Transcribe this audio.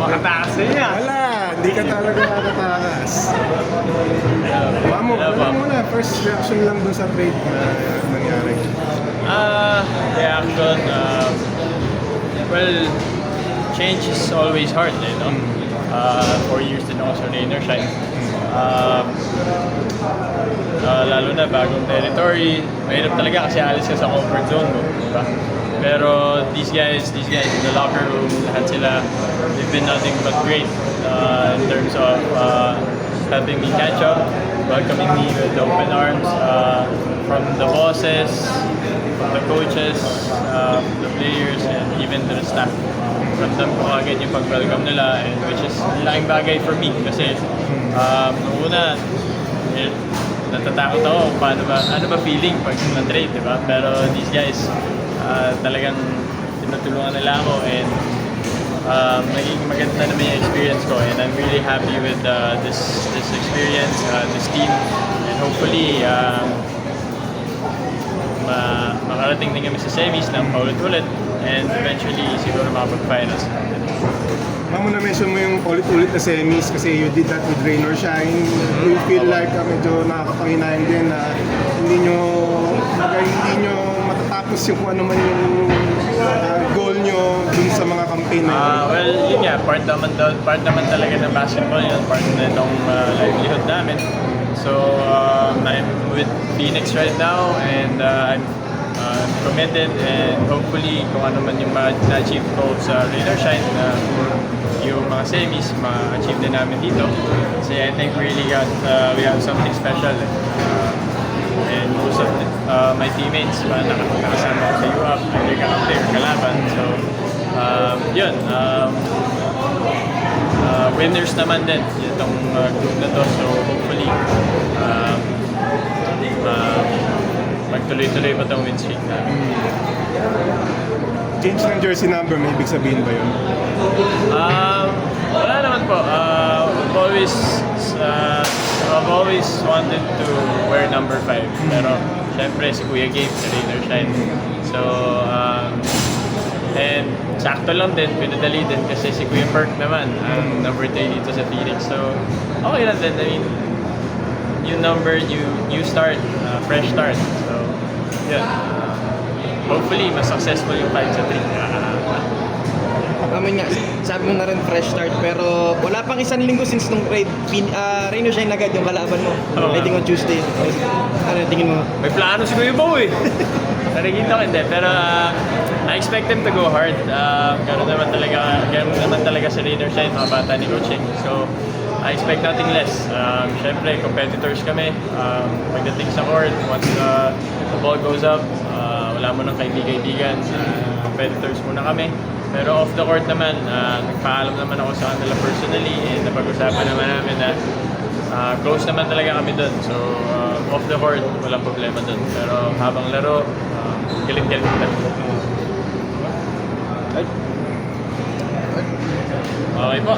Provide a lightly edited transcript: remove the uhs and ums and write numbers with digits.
makatakas niya. Wala, hindi ka talaga makatakas. Ano muna, first reaction lang dun sa trade na nangyari. Reaction, well, change is always hard, you know. 4 years din ako sa Rain or Shine. Lalo na bagong territory, mahirap talaga kasi alis ka sa comfort zone mo, diba? Pero these guys in the locker room, lahat sila, they've been nothing but great in terms of helping me catch up, welcoming me with open arms, from the bosses, from the coaches, the players, and even to the staff. Ramdam ko agad yung pag-welcome nila, and which is laking bagay for me kasi noong una, natatakot ako kung ano ba feeling pag na-trade, diba? Pero these guys, talagang tinutulungan nila ako, and naging maganda naman yung experience ko, and I'm really happy with this experience, this team, and hopefully makarating din kami sa semis ng paulit-ulit, and eventually siguro makapag-finals. Mamo na-mention mo yung ulit-ulit na semis kasi you did that with Rain or Shine. Do you feel like medyo nakakapanginayan din na hindi nyo matatapos yung kung ano man yung goal nyo dun sa mga campaign na yun? Well, yun nga, part naman talaga ng basketball yun, part na itong livelihood namin. So, I'm with Phoenix right now, and I'm committed, and hopefully kung ano man yung ma-achieve ko sa Rain or Shine, yung mga semis, ma-achieve din namin dito. Kasi I think we have something special. And most of my teammates, nakakasama ko sa UAP, hindi ka player kalaban. So, yun. Winners naman din itong group na to. So, hopefully, magtuloy-tuloy pa itong win streak namin. Change ng jersey number, may ibig sabihin ba yun? Wala naman po. I've always wanted to wear number 5. Pero, syempre, si Kuya Gabe, si Rain or Shine. So, and sakto lang din, pinadali din kasi si Kuya Perk naman, ang number 3 dito sa Phoenix. So, okay lang din. I mean, new number, new start, fresh start. So, yeah. Hopefully, mas successful yung 5 sa 3. Nga, sabi mo na rin fresh start, pero wala pang isang linggo since nung trade, Rain or Shine agad yung kalaban mo. Trading on Tuesday. Ano tingin mo? May plano si Kuya Bo eh. Narigita ko hindi, pero I expect them to go hard. Ganoon naman talaga sa Rain or Shine, mga bata ni coaching. So, I expect nothing less. Siyempre, competitors kami. Pagdating sa court, once the ball goes up, wala mo nang kaibigan. Competitors muna kami. Pero off the court naman, nagpaalam naman ako sa kanila personally, and napag-usapan naman namin na close naman talaga kami doon. So, off the court, walang problema doon. Pero habang laro, galit-galit talaga. Okay po.